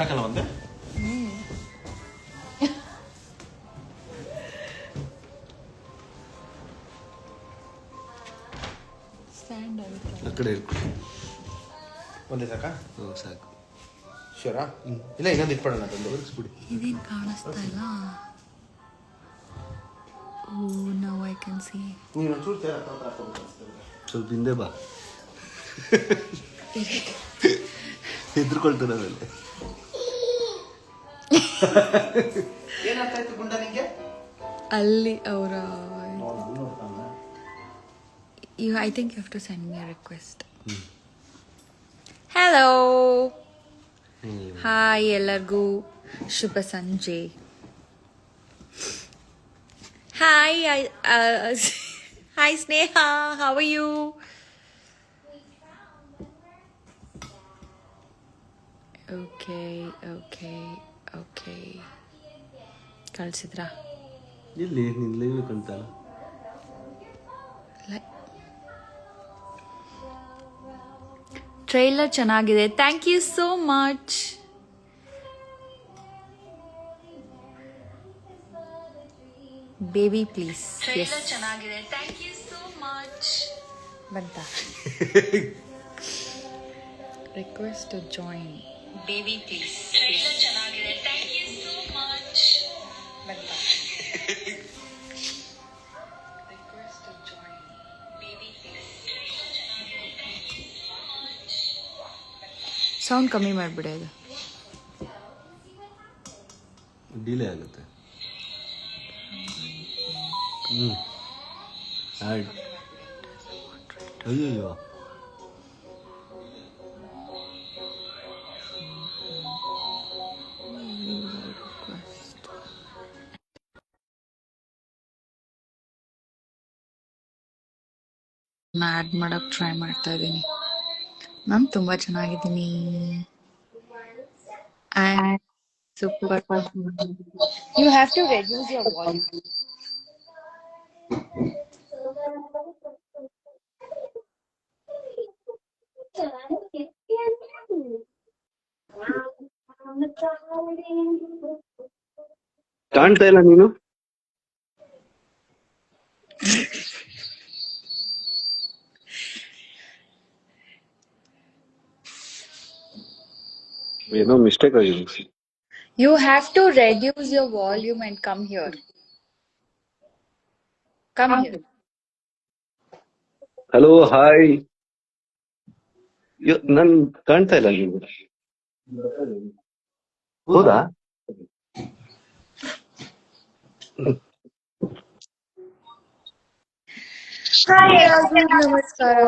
ಸಾಕಲ್ಲ ಒಂದೇ ಸ್ಟ್ಯಾಂಡ್ ಆಗುತ್ತೆ. ಆ ಕಡೆ ಇಟ್ಬಿಡಿ. ಒಂದೇ ಸಾಕಾ? ಸಾಕು. ಶೂರಾ? ಇಲ್ಲ ಇನ್ನೊಂದು ಇಟ್ಬಿಡೋಣ ತಂದು. ಬಿಡಿ. ಇದೇನು ಕಾಣಿಸ್ತಾ ಇಲ್ಲ. ಓ ನೌ ಐ ಕ್ಯಾನ್ ಸಿ. ನೀನು ಒಂಚೂರು ಚೇರ್ ಹತ್ರ ಹಾಕೋಬೇಕು ಅನಿಸ್ತದೆ. ಸ್ವಲ್ಪ ಹಿಂದೆ ಬಾ. ಹೆದ್ರುಕೊಳ್ತಾನೆ ಆಮೇಲೆ. ಏನಾಗ್ತಾ ಇತ್ತು ಗುಂಡ ನಿಂಗೆ? ಅಲ್ಲಿ ಅವರ I think you have to send me a request. Hello hi, ಎಲ್ಲರಿಗೂ ಶುಭ ಸಂಜೆ. Hi hi Sneha, how are you? Okay okay okay, ಕಳಿಸಿದ್ರಾ? ಇಲ್ಲಿ ನಿನ್ನ ಲೈವ್ ಕಾಣ್ತಲ್ಲ. ಟ್ರೈಲರ್ ಚೆನ್ನಾಗಿದೆ, thank you so much. Baby please. Trailer ಚೆನ್ನಾಗಿದೆ, ಥ್ಯಾಂಕ್ ಯು ಸೋ ಮಚ್. ಬಂತ request to join. Baby please. Trailer ಚೆನ್ನಾಗಿದೆ, ಥ್ಯಾಂಕ್ ಯು ಸೋ ಮಚ್. ಬಂತ request to join. Baby please. Sound ಕಮ್ಮಿ ಮಾಡಿಬಿಡಿ. ಅದು ಡಿಲೇ ಆಗುತ್ತೆ. ಆಯ್ತು. ಅಯ್ಯೋ ಆ್ಯಡ್ ಮಾಡಕ್ಕೆ ಟ್ರೈ ಮಾಡ್ತಾ ಇದ್ದೀನಿ. ನಾನು ತುಂಬ ಚೆನ್ನಾಗಿದ್ದೀನಿ. Super. You have to reduce your volume. ಕಾಣ್ತಾ ಇಲ್ಲ ನೀನು. ಏನೋ ಮಿಸ್ಟೇಕ್ ಆಗಿದೆ. You have to reduce your volume and come here. Come here. Hello hi. ನನ್ ಕಾಣ್ತಾ ಇಲ್ಲ ನೀವು. ಹೌದಾ? Hi, ನಮಸ್ಕಾರ.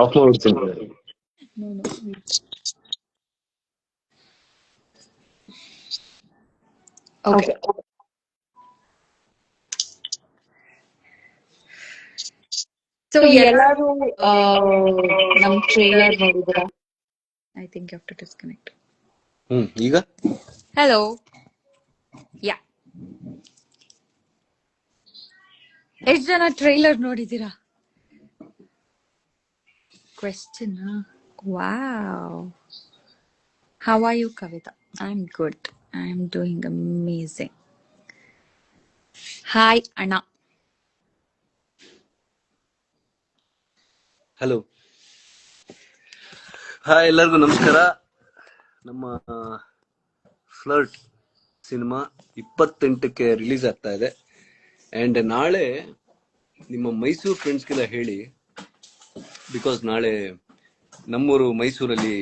ಆಫ್ ಮಾಡ್ಬಿಡ್ತೀನಿ. Okay. So ಎಲ್ಲರೂ ನಮ್ ಟ್ರೇಲರ್ ನೋಡಿದ್ರಾ? I think you have to disconnect. ಈಗ Hello. Yeah. ಎಷ್ಟು ಜನ ಟ್ರೈಲರ್ ನೋಡಿದ್ದೀರಾ? Question. Wow. How are you, Kavita? I'm good. I'm doing amazing. Hi, Anna. Hello hi, ಎಲ್ಲರಿಗೂ ನಮಸ್ಕಾರ. ನಮ್ಮ ಫ್ಲರ್ಟ್ ಸಿನಿಮಾ 28ಕ್ಕೆ ರಿಲೀಸ್ ಆಗ್ತಾ ಇದೆ. ಅಂಡ್ ನಾಳೆ ನಿಮ್ಮ ಮೈಸೂರು ಫ್ರೆಂಡ್ಸ್ಗೆಲ್ಲ ಹೇಳಿ, ಬಿಕಾಸ್ ನಾಳೆ ನಮ್ಮೂರು ಮೈಸೂರಲ್ಲಿ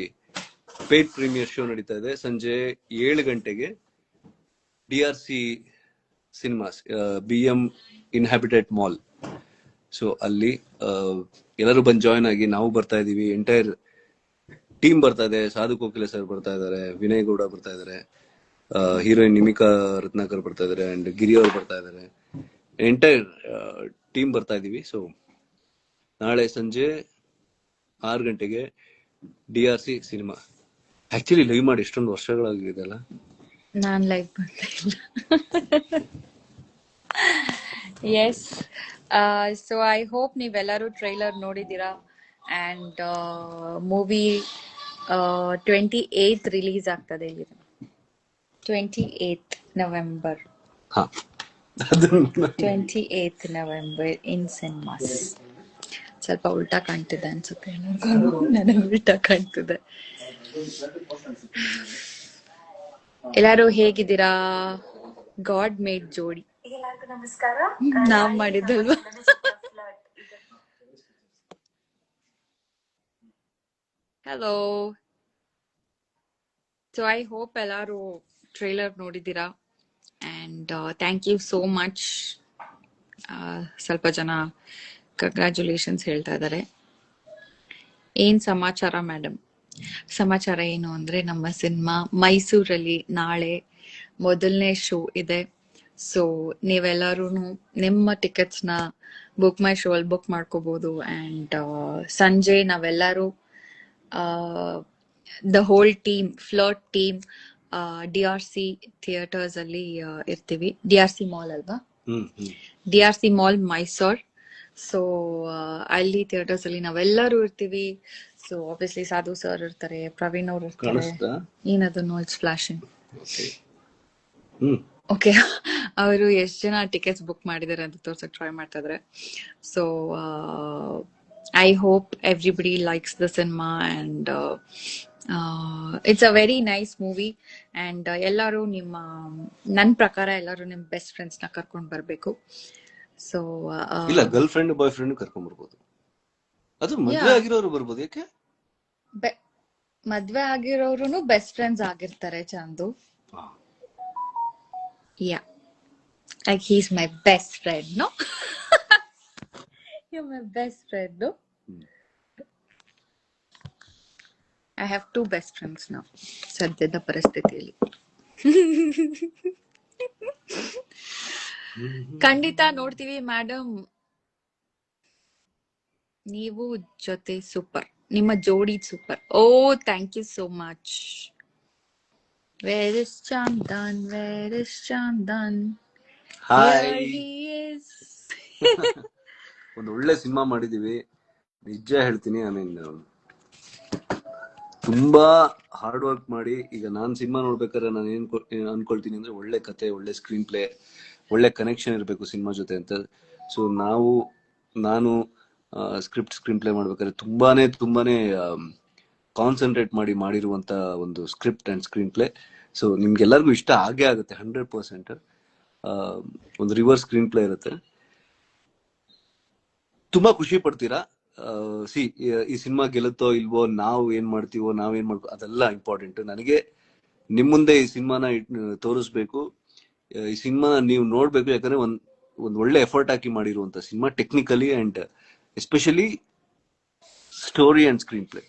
ಪೇಡ್ ಪ್ರೀಮಿಯರ್ ಶೋ ನಡೀತಾ ಇದೆ. ಸಂಜೆ 7 ಗಂಟೆಗೆ DRC cinemas, BM inhabited mall. So ಅಲ್ಲಿ ಎಲ್ಲರೂ ಬಂದು ಜಾಯ್ನ್ ಆಗಿ. ನಾವು ಬರ್ತಾ ಇದೀವಿ, ಎಂಟೈರ್ ಟೀಮ್ ಬರ್ತಾ ಇದೆ. ಸಾಧು ಕೋಕಿಲೆ ಸರ್ ಬರ್ತಾ ಇದಾರೆ, ವಿನಯ್ ಗೌಡ ಬರ್ತಾ ಇದಾರೆ, ಹೀರೋಯಿನ್ ನಿಮಿಕಾ ರತ್ನಾಕರ್ ಬರ್ತಾ ಇದಾರೆ, ಅಂಡ್ ಗಿರಿ ಅವ್ರು ಬರ್ತಾ ಇದಾರೆ. ಎಂಟೈರ್ ಟೀಮ್ ಬರ್ತಾ ಇದೀವಿ. ಸೊ ನಾಳೆ ಸಂಜೆ 6 ಗಂಟೆಗೆ DRC ಸಿನಿಮಾ. ಆಕ್ಚುಲಿ ಲೈವ್ ಮಾಡಿ ಎಷ್ಟೊಂದು ವರ್ಷಗಳಾಗಿದೆ ಅಲ್ಲ. ನಾನ್ ಲೈವ್ ಮಾಡ್ತಾ ಇಲ್ಲ. ಎಸ್. ಸೊ ಐ ಹೋಪ್ ನೀವೆಲ್ಲರೂ ಟ್ರೈಲರ್ ನೋಡಿದ್ದೀರಾ. ಆ್ಯಂಡ್ ಮೂವಿ 28th ರಿಲೀಸ್ ಆಗ್ತದೆ ಇಲ್ಲಿ. 28th November. ಹಾ ಅದನ್ನ 28th ನವೆಂಬರ್ ಇನ್ ಸಿನಿಮಾಸ್. ಸ್ವಲ್ಪ ಉಲ್ಟಾ ಕಾಣ್ತಿದೆ ಅನ್ಸುತ್ತೆ ಎಲ್ಲರಿಗೂ. ನನಗೆ ಉಲ್ಟಾ ಕಾಣ್ತಿದೆ. ಎಲ್ಲಾರು ಹೇಗಿದ್ದೀರಾ? ಗಾಡ್ ಮೇಡ್ ಜೋಡಿ. ನಾವ್ ಮಾಡಿದ್ದಲ್ವಾ? ಹಲೋ. ಸೊ ಐ ಹೋಪ್ ಎಲ್ಲಾರು ಟ್ರೇಲರ್ ನೋಡಿದ್ದೀರಾ. And thank you so much. ಸ್ವಲ್ಪ ಜನ ಕಂಗ್ರ್ಯಾಚುಲೇಷನ್ಸ್ ಹೇಳ್ತಾ ಇದ್ದಾರೆ. ಏನ್ ಸಮಾಚಾರ ಮೇಡಮ್? ಸಮಾಚಾರ ಏನು ಅಂದ್ರೆ, ನಮ್ಮ ಸಿನಿಮಾ ಮೈಸೂರಲ್ಲಿ ನಾಳೆ ಮೊದಲನೇ ಶೋ ಇದೆ. ಸೊ ನೀವೆಲ್ಲರೂ ನಿಮ್ಮ ಟಿಕೆಟ್ಸ್ ನ ಬುಕ್ ಮೈ ಶೋ ಅಲ್ಲಿ ಬುಕ್ ಮಾಡ್ಕೋಬಹುದು. ಅಂಡ್ ಸಂಜೆ ನಾವೆಲ್ಲರೂ the whole team, flirt team, DRC theatres ಅಲ್ಲಿ ಇರ್ತೀವಿ. DRC ಮಾಲ್ ಅಲ್ವಾ? DRC mall Mysore. ಸೊ ಅಲ್ಲಿ ಥಿಯೇಟರ್ಸ್ ಅಲ್ಲಿ ನಾವೆಲ್ಲರೂ ಇರ್ತೀವಿ. ಸೊ ಆಬ್ವಿಯಸ್ಲಿ ಸಾಧು ಸರ್ ಇರ್ತಾರೆ, ಪ್ರವೀಣ್ ಅವ್ರು ಇರ್ತಾರೆ. ಕಾಣಿಸ್ತಾ? ಏನದು ನೋಯ್ಸ್ ಫ್ಲಾಶಿಂಗ್? ಹ್ಮ್ ಓಕೆ. ಅವರು ಎಷ್ಟು ಜನ ಟಿಕೆಟ್ಸ್ ಬುಕ್ ಮಾಡಿದ್ದಾರೆ ಅಂತ ತೋರ್ಸಕ್ ಟ್ರೈ ಮಾಡ್ತಾ ಇದಾರೆ. So I hope everybody likes the cinema and it's a very nice movie. And ಎಲ್ಲರೂ ನನ್ನ ಪ್ರಕಾರ ಎಲ್ಲರೂ ನಿಮ್ ಬೆಸ್ಟ್ ಫ್ರೆಂಡ್ಸ್ ನ ಕರ್ಕೊಂಡ್ ಬರ್ಬೇಕು. ಸೊ ಇಲ್ಲ, ಗರ್ಲ್ ಫ್ರೆಂಡ್ ಬಾಯ್ ಫ್ರೆಂಡ್ ಕರ್ಕೊಂಡ್ ಬರ್ಬೋದು. ಅದು ಮದ್ವೆ ಆಗಿರೋರು ಬರ್ಬೋದು. ಯಾಕೆ? ಮದ್ವೆ ಆಗಿರೋರು ಬೆಸ್ಟ್ ಫ್ರೆಂಡ್ಸ್ ಆಗಿರ್ತಾರೆ ಚಂದು. ಯಾ, like he's my best friend, no? You're my best friend, no? I have 2 best friends now. ಸದ್ಯದ ಪರಿಸ್ಥಿತಿಯಲ್ಲಿ. ಖಂಡಿತ ನೋಡ್ತೀವಿ ಮೇಡಮ್. ನೀವು ಜೊತೆ ಸೂಪರ್, ನಿಮ್ಮ ಜೋಡಿ super. Oh thank you so much. Where is Chandan? Where is Chandan? Here he is. ಒಂದು ಒಳ್ಳೆ ಸಿನಿಮಾ ಮಾಡಿದೀವಿ, ನಿಜ ಹೇಳ್ತೀನಿ. ಐ ಮೀನ್ ತುಂಬಾ ಹಾರ್ಡ್ ವರ್ಕ್ ಮಾಡಿ. ಈಗ ನಾನ್ ಸಿನಿಮಾ ನೋಡ್ಬೇಕಾದ್ರೆ ನಾನು ಏನ್ ಅನ್ಕೊಳ್ತೀನಿ ಅಂದ್ರೆ, ಒಳ್ಳೆ ಕತೆ, ಒಳ್ಳೆ ಸ್ಕ್ರೀನ್ ಪ್ಲೇ, ಒಳ್ಳೆ ಕನೆಕ್ಷನ್ ಇರಬೇಕು ಸಿನಿಮಾ ಜೊತೆ ಅಂತ. ಸೊ ನಾನು ಸ್ಕ್ರೀನ್ ಪ್ಲೇ ಮಾಡ್ಬೇಕಾದ್ರೆ ತುಂಬಾನೇ ಕಾನ್ಸಂಟ್ರೇಟ್ ಮಾಡಿರುವಂತ ಒಂದು script and screenplay. So ನಿಮ್ಗೆಲ್ಲರಿಗೂ ಇಷ್ಟ ಆಗೇ ಆಗುತ್ತೆ 100%. ಒಂದು ರಿವರ್ಸ್ ಸ್ಕ್ರೀನ್ ಪ್ಲೇ ಇರುತ್ತೆ, ತುಂಬಾ ಖುಷಿ ಪಡ್ತೀರಾ. ಈ ಸಿನಿಮಾ ಗೆಲ್ಲುತ್ತೋ ಇಲ್ವೋ, ನಾವು ಏನ್ ಮಾಡ್ತೀವೋ, ಅದೆಲ್ಲ ಇಂಪಾರ್ಟೆಂಟ್. ನನಗೆ ನಿಮ್ ಮುಂದೆ ಈ ಸಿನಿಮಾನ ತೋರಿಸ್ಬೇಕು, ಈ ಸಿನಿಮಾ ನೀವು ನೋಡ್ಬೇಕು. ಯಾಕಂದ್ರೆ ಒಂದ್ ಒಳ್ಳೆ ಎಫರ್ಟ್ ಹಾಕಿ ಮಾಡಿರುವಂತ cinema, technically and especially story and screenplay.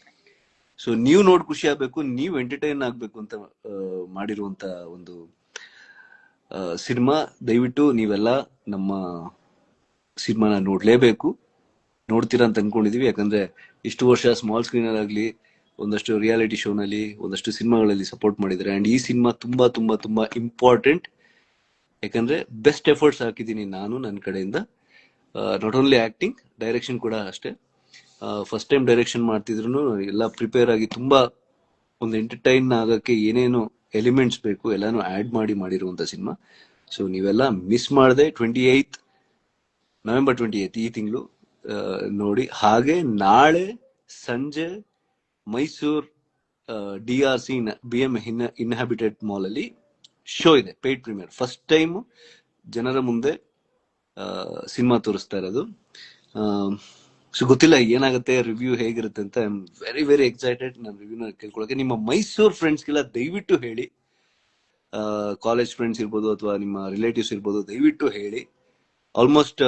So ನೀವು ನೋಡಿ ಖುಷಿ ಆಗ್ಬೇಕು, ನೀವು ಎಂಟರ್ಟೈನ್ ಆಗ್ಬೇಕು ಅಂತ ಮಾಡಿರುವಂತ ಒಂದು ಸಿನಿಮಾ. ದಯವಿಟ್ಟು ನೀವೆಲ್ಲ ನಮ್ಮ ಸಿನಿಮಾನ ನೋಡ್ಲೇಬೇಕು. ನೋಡ್ತೀರಾ ಅಂತ ಅನ್ಕೊಂಡಿದೀವಿ. ಯಾಕಂದ್ರೆ ಇಷ್ಟು ವರ್ಷ ಸ್ಮಾಲ್ ಸ್ಕ್ರೀನ್ ಅಲ್ಲಿ ಒಂದಷ್ಟು ರಿಯಾಲಿಟಿ ಶೋನಲ್ಲಿ, ಒಂದಷ್ಟು ಸಿನಿಮಾಗಳಲ್ಲಿ ಸಪೋರ್ಟ್ ಮಾಡಿದ್ದಾರೆ. ಅಂಡ್ ಈ ಸಿನಿಮಾ ತುಂಬಾ ತುಂಬಾ ತುಂಬಾ ಇಂಪಾರ್ಟೆಂಟ್. ಯಾಕಂದ್ರೆ ಬೆಸ್ಟ್ ಎಫರ್ಟ್ಸ್ ಹಾಕಿದ್ದೀನಿ ನಾನು ನನ್ನ ಕಡೆಯಿಂದ. ನಾಟ್ ಓನ್ಲಿ ಆಕ್ಟಿಂಗ್, ಡೈರೆಕ್ಷನ್ ಕೂಡ ಅಷ್ಟೇ. ಫಸ್ಟ್ ಟೈಮ್ ಡೈರೆಕ್ಷನ್ ಮಾಡ್ತಿದ್ರು ಎಲ್ಲ ಪ್ರಿಪೇರ್ ಆಗಿ, ತುಂಬಾ ಒಂದು ಎಂಟರ್ಟೈನ್ ಆಗಕ್ಕೆ ಏನೇನು ಎಲಿಮೆಂಟ್ಸ್ ಬೇಕು ಎಲ್ಲಾನು ಆಡ್ ಮಾಡಿರುವಂತ ಸಿನಿಮಾ. ಸೊ ನೀವೆಲ್ಲ ಮಿಸ್ ಮಾಡದೆ ನವೆಂಬರ್ 28 ಈ ತಿಂಗಳು ನೋಡಿ. ಹಾಗೆ ನಾಳೆ ಸಂಜೆ Mysore DRC BM inhabited mall ಅಲ್ಲಿ ಶೋ ಇದೆ, ಪೇಯ್ಡ್ ಪ್ರೀಮಿಯರ್. ಫಸ್ಟ್ ಟೈಮ್ ಜನರ ಮುಂದೆ ಸಿನಿಮಾ ತೋರಿಸ್ತಾ ಇರೋದು. ಸೊ ಗೊತ್ತಿಲ್ಲ ಏನಾಗುತ್ತೆ, ರಿವ್ಯೂ ಹೇಗಿರುತ್ತೆ ಅಂತ. I am very very excited ನಾನು ರಿವ್ಯೂನ ಕೇಳ್ಕೊಳಕ್ಕೆ. ನಿಮ್ಮ ಮೈಸೂರ್ ಫ್ರೆಂಡ್ಸ್ಗೆಲ್ಲ ದಯವಿಟ್ಟು ಹೇಳಿ, ಕಾಲೇಜ್ ಫ್ರೆಂಡ್ಸ್ ಇರ್ಬೋದು ಅಥವಾ ನಿಮ್ಮ ರಿಲೇಟಿವ್ಸ್ ಇರ್ಬೋದು, ದಯವಿಟ್ಟು ಹೇಳಿ. ಆಲ್ಮೋಸ್ಟ್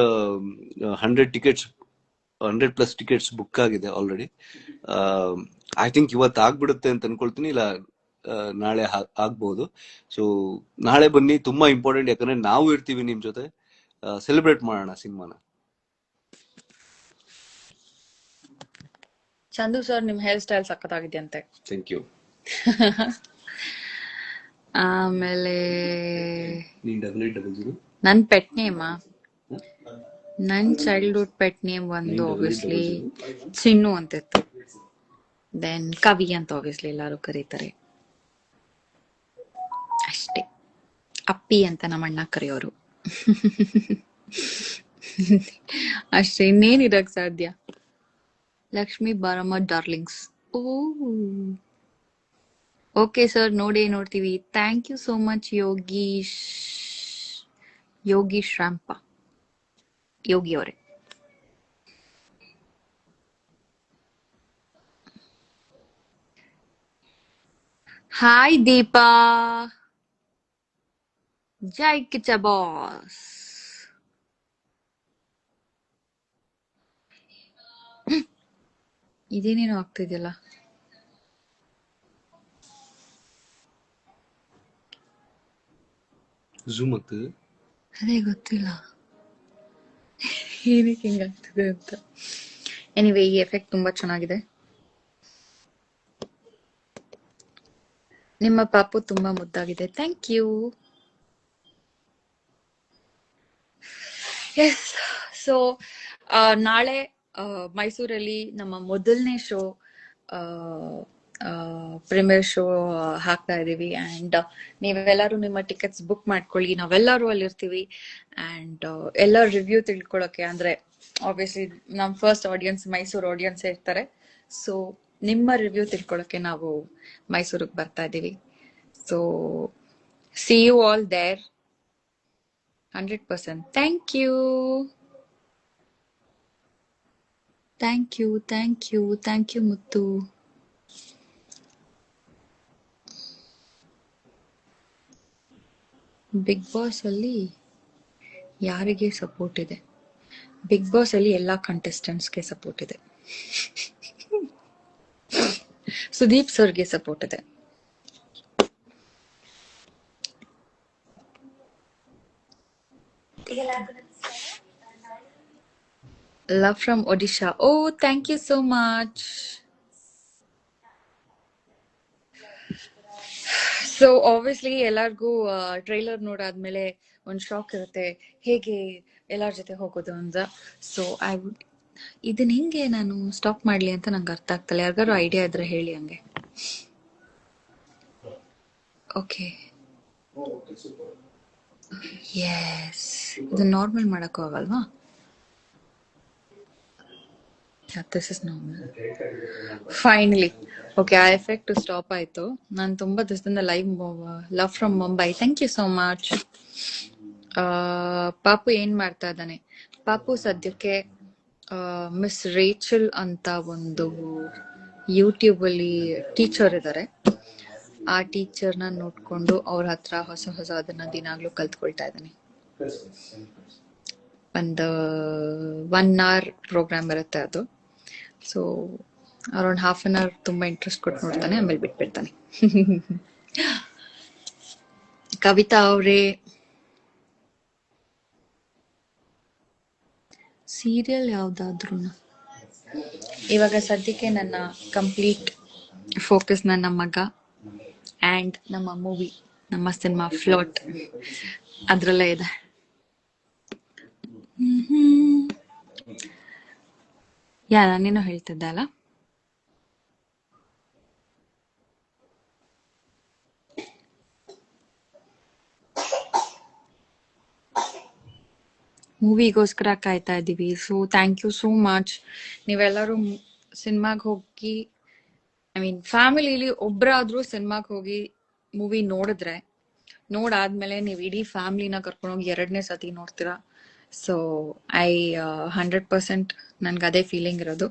100+ ಟಿಕೆಟ್ಸ್ ಬುಕ್ ಆಗಿದೆ ಆಲ್ರೆಡಿ. ಐ ಥಿಂಕ್ ಇವತ್ತು ಆಗ್ಬಿಡುತ್ತೆ ಅಂತ ಅನ್ಕೊಳ್ತೀನಿ, ಇಲ್ಲ ನಾಳೆ ಆಗ್ಬಹುದು. ಸೊ ನಾಳೆ ಬನ್ನಿ, ತುಂಬಾ ಇಂಪಾರ್ಟೆಂಟ್. ಯಾಕಂದ್ರೆ ನಾವು ಇರ್ತೀವಿ ನಿಮ್ ಜೊತೆ, ಸೆಲೆಬ್ರೇಟ್ ಮಾಡೋಣ ಸಿನಿಮಾನ. ಚಂದು ಸರ್, ನಿಮ್ ಹೇರ್ ಸ್ಟೈಲ್ ಸಖತ್ತಾಗಿದೆಯಂತೆ. Thank you. ಆಮೇಲೆ ನನ್ ಪೆಟ್ ನೇಮ್, ನನ್ ಚೈಲ್ಡ್ಹುಡ್ ಪೆಟ್ ನೇಮ್ ಒಂದು ಆಬ್ವಿಯಸ್ಲಿ ಚಿನ್ನು ಅಂತಿತ್ತು. ದೆನ್ ಕವಿ ಅಂತ ಆಬ್ವಿಯಸ್ಲಿ ಎಲ್ಲರೂ ಕರೀತಾರೆ ಅಷ್ಟೇ. ಅಪ್ಪಿ ಅಂತ ನಮ್ಮ ಅಣ್ಣ ಕರೆಯೋರು. ಅಷ್ಟೇ, ಇನ್ನೇನಿರಕ್ ಸಾಧ್ಯ. Lakshmi Baramma darlings. Oh okay sir, ನೋಡ್ತೀವಿ. Thank you so much Yogish Rampa, Yogi ಅವರೇ. ಹಾಯ್ ದೀಪಾ, ಜೈ ಕಿಚ್ಚ ಬಾಸ್. ಇದೇನೇನು ಆಗ್ತಿದೆಯಲ್ಲ. ಝೂಮ್ ಆಗ್ತದೆ, ಅದೇ ಗೊತ್ತಿಲ್ಲ ಏನಕ್ಕೆ ಹಿಂಗಾಗ್ತದೆ ಅಂತ. ಎನಿವೇ, ಈ ಎಫೆಕ್ಟ್ ತುಂಬಾ ಚೆನ್ನಾಗಿದೆ. ನಿಮ್ಮ ಪಾಪು ತುಂಬಾ ಮುದ್ದಾಗಿದೆ. Thank you. ಎಸ್, ಸೊ ನಾಳೆ ಮೈಸೂರಲ್ಲಿ ನಮ್ಮ ಮೊದಲನೇ ಶೋ, ಪ್ರೀಮಿಯರ್ ಶೋ ಹಾಕ್ತಾ ಇದೀವಿ. ಅಂಡ್ ನೀವೆಲ್ಲರೂ ನಿಮ್ಮ ಟಿಕೆಟ್ಸ್ ಬುಕ್ ಮಾಡ್ಕೊಳ್ಳಿ, ನಾವೆಲ್ಲರೂ ಅಲ್ಲಿರ್ತೀವಿ. ಅಂಡ್ ಎಲ್ಲ ರಿವ್ಯೂ ತಿಳ್ಕೊಳಕ್ಕೆ, ಅಂದ್ರೆ ಆಬ್ವಿಯಸ್ಲಿ ನಮ್ ಫಸ್ಟ್ ಆಡಿಯನ್ಸ್ ಮೈಸೂರು ಆಡಿಯನ್ಸ್ ಇರ್ತಾರೆ. ಸೊ ನಿಮ್ಮ ರಿವ್ಯೂ ತಿಳ್ಕೊಳಕ್ಕೆ ನಾವು ಮೈಸೂರಿಗೆ ಬರ್ತಾ ಇದೀವಿ. So see you all there 100%. Thank you. Thank you, Muthu. Bigg Boss ಅಲ್ಲಿ ಯಾರಿಗೆ ಸಪೋರ್ಟ್ ಇದೆ? ಬಿಗ್ ಬಾಸ್ ಅಲ್ಲಿ ಎಲ್ಲಾ ಕಂಟೆಸ್ಟೆಂಟ್ಸ್ಗೆ ಸಪೋರ್ಟ್ ಇದೆ. ಸುದೀಪ್ ಸರ್ಗೆ ಸಪೋರ್ಟ್ ಇದೆ. Love from Odisha. Oh, thank you so much. So obviously ಎಲ್ಲರಿಗೂ ಟ್ರೈಲರ್ ನೋಡಾದ್ಮೇಲೆ ಒಂದು ಶಾಕ್ ಇರುತ್ತೆ, ಹೇಗೆ ಎಲ್ಲರ ಜೊತೆ ಹೋಗೋದು ಅಂತ. ಸೊ ಇದನ್ನ ಹೆಂಗೆ ನಾನು ಸ್ಟಾಪ್ ಮಾಡ್ಲಿ ಅಂತ ನಂಗೆ ಅರ್ಥ ಆಗ್ತಲ್ಲ. ಯಾರಿಗಾರು ಐಡಿಯಾ ಇದ್ರೆ ಹೇಳಿ ಹಂಗೆ. ಓಕೆ, ಎಸ್, ಇದು ನಾರ್ಮಲ್ ಮಾಡಕ್ಕೂ ಆಗಲ್ವಾ? This is normal. Finally okay, ಆ ಎಫೆಕ್ಟ್ ಸ್ಟಾಪ್ ಆಯ್ತು. ನಾನು ತುಂಬಾ ದಿವಸದಿಂದ love from Mumbai. Thank you so much. ಪಾಪು ಏನ್ ಮಾಡ್ತಾ ಇದ್ದಾನೆ? ಪಾಪು ಸದ್ಯಕ್ಕೆ ಮಿಸ್ ರೇಚಲ್ ಅಂತ ಒಂದು ಯೂಟ್ಯೂಬ್ ಅಲ್ಲಿ ಟೀಚರ್ ಇದ್ದಾರೆ. ಆ ಟೀಚರ್ನ ನೋಡ್ಕೊಂಡು ಅವ್ರ ಹತ್ರ ಹೊಸ ಅದನ್ನ ದಿನಾಗ್ಲೂ ಕಲ್ತ್ಕೊಳ್ತಾ ಇದ್ದಾನೆ. ಒಂದು 1 hour ಪ್ರೋಗ್ರಾಮ್ ಇರುತ್ತೆ ಅದು. ಸೊ ಅರೌಂಡ್ 1/2 hour ತುಂಬಾ ಇಂಟ್ರೆಸ್ಟ್ ಕೊಟ್ಟು ನೋಡ್ತಾನೆ, ಆಮೇಲೆ ಬಿಟ್ಬಿಡ್ತಾನೆ. ಕವಿತಾ ಅವರೇ, ಸೀರಿಯಲ್ ಯಾವ್ದಾದ್ರು ಇವಾಗ ಸದ್ಯಕ್ಕೆ ನನ್ನ ಕಂಪ್ಲೀಟ್ ಫೋಕಸ್ ನನ್ನ ಮಗ ಅಂಡ್ ನಮ್ಮ ಮೂವಿ, ನಮ್ಮ ಸಿನಿಮಾ ಫ್ಲರ್ಟ್ ಅದ್ರಲ್ಲೇ ಇದೆ. ನಾನೇನೋ ಹೇಳ್ತಿದ್ದೆ ಅಲ್ಲ. ಮೂವಿಗೋಸ್ಕರ ಕಾಯ್ತಾ ಇದ್ದೀವಿ. So thank you so much. ನೀವೆಲ್ಲರೂ ಸಿನಿಮಾಗೆ ಹೋಗಿ, ಫ್ಯಾಮಿಲಿಲಿ ಒಬ್ರಾದ್ರೂ ಸಿನಿಮಾಗೆ ಹೋಗಿ ಮೂವಿ ನೋಡಾದ್ಮೇಲೆ ನೀವು ಇಡೀ ಫ್ಯಾಮಿಲಿನ ಕರ್ಕೊಂಡೋಗಿ 2ನೇ ಸತಿ ನೋಡ್ತೀರಾ. ಸೊ 100% ನನ್ಗೆ ಅದೇ ಫೀಲಿಂಗ್ ಇರೋದು.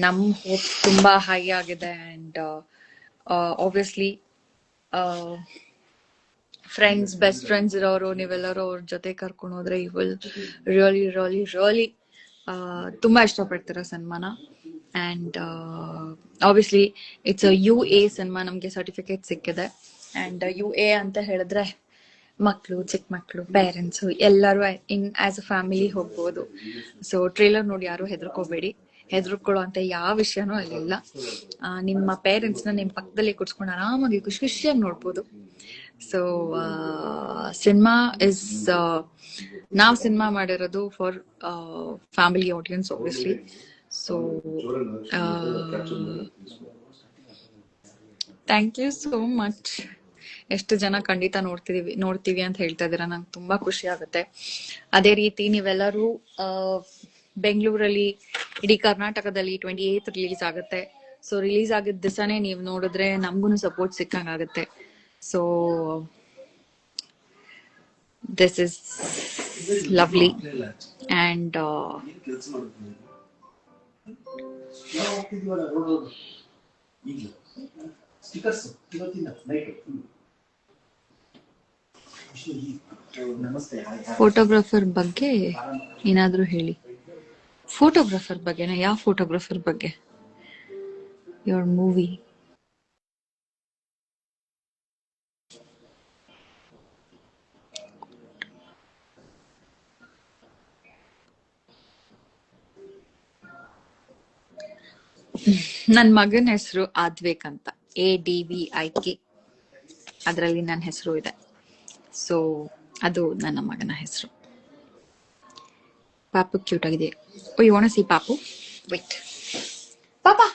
ನಮ್ ಹೋಪ್ ತುಂಬಾ ಹೈ ಆಗಿದೆ. ಅಂಡ್ ಆಬ್ವಿಯಸ್ಲಿ ಬೆಸ್ಟ್ ಫ್ರೆಂಡ್ಸ್ ಇರೋರು ನೀವೆಲ್ಲರೂ ಅವ್ರ ಜೊತೆ ಕರ್ಕೊಂಡು ಹೋದ್ರೆ ಯು ವಿಲ್ ರಿಯಲಿ ತುಂಬಾ ಇಷ್ಟಪಡ್ತೀರ ಸಿನಿಮಾನ. And obviously it's UA cinema, ನಮ್ಗೆ ಸರ್ಟಿಫಿಕೇಟ್ ಸಿಕ್ಕಿದೆ. ಅಂಡ್ UA ಅಂತ ಹೇಳಿದ್ರೆ ಮಕ್ಕಳು, ಚಿಕ್ಕ ಮಕ್ಕಳು, ಪೇರೆಂಟ್ಸ್ ಎಲ್ಲರೂ ಆಸ್ ಅ ಫ್ಯಾಮಿಲಿ ಹೋಗ್ಬೋದು. ಸೊ ಟ್ರೇಲರ್ ನೋಡಿ ಯಾರು ಹೆದರ್ಕೋಬೇಡಿ. ಹೆದರ್ಕೊಳ್ಳೋ ಅಂತ ಯಾವ ವಿಷಯನೂ ಅಲ್ಲಿಲ್ಲ. ನಿಮ್ಮ ಪೇರೆಂಟ್ಸ್ನ ನಿಮ್ ಪಕ್ಕದಲ್ಲಿ ಕುಡ್ಸ್ಕೊಂಡು ಆರಾಮಾಗಿ ಖುಷಿಯಾಗಿ ನೋಡ್ಬೋದು. ಸೊ ಸಿನಿಮಾ ಇಸ್ ನಾವ್ ಸಿನಿಮಾ ಮಾಡಿರೋದು for family audience obviously. So thank you so much. ಎಷ್ಟು ಜನ ಖಂಡಿತ ನೋಡ್ತೀವಿ ಅಂತ ಹೇಳ್ತಾ ಇದ್ದೀರಾ, ನಂಗೆ ತುಂಬಾ ಖುಷಿ ಆಗುತ್ತೆ. ಅದೇ ರೀತಿ ನೀವೆಲ್ಲರೂ ಬೆಂಗಳೂರಲ್ಲಿ, ಇಡೀ ಕರ್ನಾಟಕದಲ್ಲಿ 28th ರಿಲೀಸ್ ಆಗುತ್ತೆ. ಸೊ ರಿಲೀಸ್ ಆಗಿದ್ದ ದಿವಸನೇ ನೀವು ನೋಡಿದ್ರೆ ನಮ್ಗೂ ಸಪೋರ್ಟ್ ಸಿಕ್ಕಂಗಾಗುತ್ತೆ. So this is lovely and photographer ಬಗ್ಗೆ ಏನಾದ್ರೂ ಹೇಳಿ. ಫೋಟೋಗ್ರಾಫರ್ ಬಗ್ಗೆನಾ? ಯಾವ ಫೋಟೋಗ್ರಾಫರ್ ಬಗ್ಗೆ? Your movie. ನನ್ ಮಗನ ಹೆಸರು ಆದ್ವೇಕ್ ಅಂತ, ADVIK. ಅದರಲ್ಲಿ ನನ್ನ ಹೆಸರು ಇದೆ. ಸೊ ಅದು ನನ್ನ ಮಗನ ಹೆಸರು. ಪಾಪು ಕ್ಯೂಟ್ ಆಗಿದೆ. Oh, you want to see ಪಾಪು? ವೇಟ್. ಪಾಪಾ,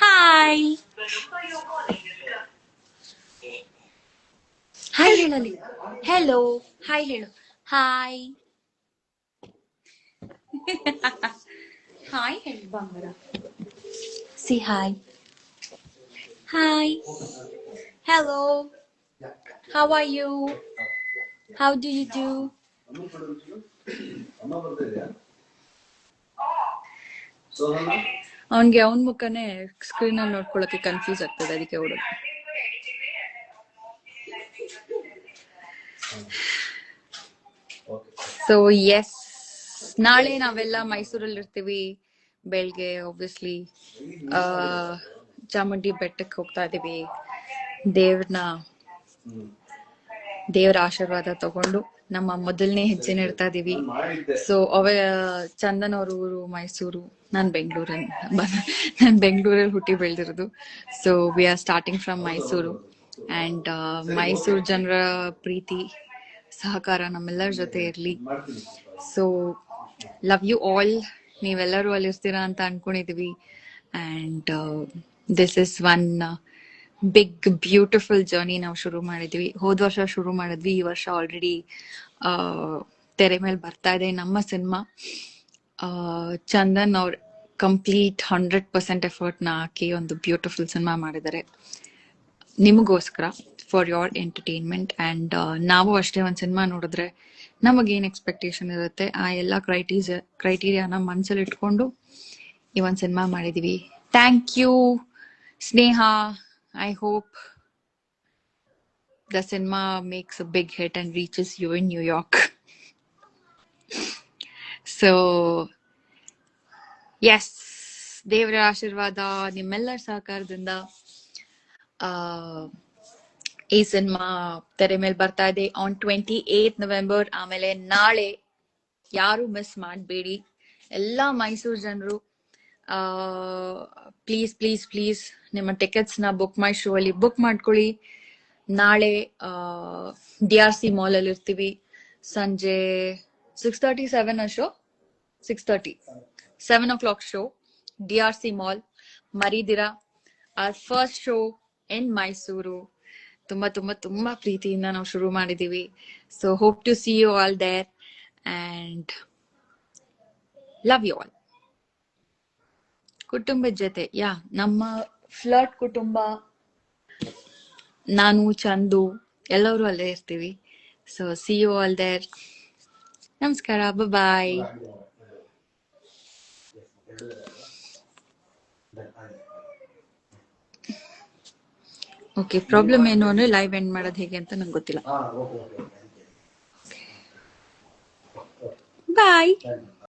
ಹಾಯ್ ಹಾಯ್ ಹೇಳಲಿ. ಹೆಲೋ, ಹಾಯ್ ಹೇಳು. ಹಾಯ್ ಹಾಯ್ ಹೇಳು ಬಂಗಾರ. Say hi. Hi, hello, how are you? How do you do? ಅವನ್ಗೆ ಅವನ ಮುಖನೇ ಸ್ಕ್ರೀನ್ ಅಲ್ಲಿ ನೋಡ್ಕೊಳಕ್ಕೆ ಕನ್ಫ್ಯೂಸ್ ಆಗ್ತದೆ, ಅದಕ್ಕೆ ಹುಡುಗ. ಸೊ ಎಸ್, ನಾಳೆ ನಾವೆಲ್ಲ ಮೈಸೂರಲ್ಲಿ ಇರ್ತೀವಿ. ಬೆಳ್ಗೆ ಆಬ್ವಿಯಸ್ಲಿ ಚಾಮುಂಡಿ ಬೆಟ್ಟಕ್ಕೆ ಹೋಗ್ತಾ ಇದೀವಿ. ದೇವರ ಆಶೀರ್ವಾದ ತಗೊಂಡು ನಮ್ಮ ಮೊದಲನೇ ಹೆಜ್ಜೆನ ಇಡ್ತಾ ಇದೀವಿ. ಸೊ ಚಂದನ್ ಅವ್ರ ಊರು ಮೈಸೂರು, ನಾನ್ ಬೆಂಗಳೂರಲ್ಲಿ ಹುಟ್ಟಿ ಬೆಳೆದಿರೋದು. So we are starting from Mysuru. And Mysuru ಜನರ ಪ್ರೀತಿ ಸಹಕಾರ ನಮ್ಮೆಲ್ಲರ ಜೊತೆ ಇರ್ಲಿ. So love you all. ನೀವೆಲ್ಲರೂ ಅಲ್ಲಿರ್ತೀರಾ ಅಂತ ಅನ್ಕೊಂಡಿದೀವಿ. And this is one big beautiful journey ನಾವು ಶುರು ಮಾಡಿದ್ವಿ. ಹೋದ ವರ್ಷ ಶುರು ಮಾಡಿದ್ವಿ, ಈ ವರ್ಷ ಆಲ್ರೆಡಿ ತೆರೆ ಮೇಲೆ ಬರ್ತಾ ಇದೆ ನಮ್ಮ ಸಿನಿಮಾ. ಚಂದನ್ ಅವ್ರ ಕಂಪ್ಲೀಟ್ 100% ಎಫರ್ಟ್ನ ಹಾಕಿ ಒಂದು ಬ್ಯೂಟಿಫುಲ್ ಸಿನಿಮಾ ಮಾಡಿದ್ದಾರೆ ನಿಮಗೋಸ್ಕರ, ಫಾರ್ ಯೋರ್ ಎಂಟರ್ಟೈನ್ಮೆಂಟ್. ಅಂಡ್ ನಾವು ಅಷ್ಟೇ ಒಂದ್ ಸಿನಿಮಾ ನೋಡಿದ್ರೆ ನಮಗೇನ್ ಎಕ್ಸ್ಪೆಕ್ಟೇಷನ್ ಇರುತ್ತೆ, ಆ ಎಲ್ಲ ಕ್ರೈಟೀರಿಯಾನ ಮನ್ಸಲ್ಲಿ ಇಟ್ಕೊಂಡು ಈ ಒಂದ್ ಸಿನಿಮಾ ಮಾಡಿದೀವಿ. Thank you Sneha. I hope the cinema makes a big hit and reaches you in New York. So, yes, ದೇವರ ಆಶೀರ್ವಾದ, ನಿಮ್ಮೆಲ್ಲರ ಸಹಕಾರದಿಂದ ಈ ಸಿನಿಮಾ ತೆರೆ ಮೇಲೆ ಬರ್ತಾ ಇದೆ ಆನ್ 28th November. ಆಮೇಲೆ ನಾಳೆ ಯಾರು ಮಿಸ್ ಮಾಡಬೇಡಿ, ಎಲ್ಲಾ ಮೈಸೂರು ಜನರು. ಪ್ಲೀಸ್ ಪ್ಲೀಸ್ ಪ್ಲೀಸ್ ನಿಮ್ಮ ಟಿಕೆಟ್ಸ್ ನ ಬುಕ್ ಮೈ ಶೋ ಅಲ್ಲಿ ಬುಕ್ ಮಾಡ್ಕೊಳ್ಳಿ. ನಾಳೆ DRC ಮಾಲ್ ಅಲ್ಲಿ ಇರ್ತೀವಿ. ಸಂಜೆ 6:30 7 show, 6:30 7 o'clock show, DRC mall. ಮರಿದಿರಾ, our first show in Mysuru. ತುಂಬಾ ತುಂಬಾ ತುಂಬಾ ಪ್ರೀತಿಯಿಂದ ನಾವು ಶುರು ಮಾಡಿದೀವಿ. So hope to see you all there and love you all. ಕುಟುಂಬದ ಜೊತೆ ನಮ್ಮ ಫ್ಲರ್ಟ್ ಕುಟುಂಬ, ನಾನು, ಚಂದು ಎಲ್ಲರೂ ಅಲ್ಲೇ ಇರ್ತೀವಿ. So see you all there. ನಮಸ್ಕಾರ, ಬಾಯ್. ಓಕೆ, ಪ್ರಾಬ್ಲಮ್ ಏನು ಅಂದ್ರೆ ಲೈವ್ ಎಂಡ್ ಮಾಡೋದು ಹೇಗೆ ಅಂತ ನಂಗೆ ಗೊತ್ತಿಲ್ಲ. ಬಾಯ್.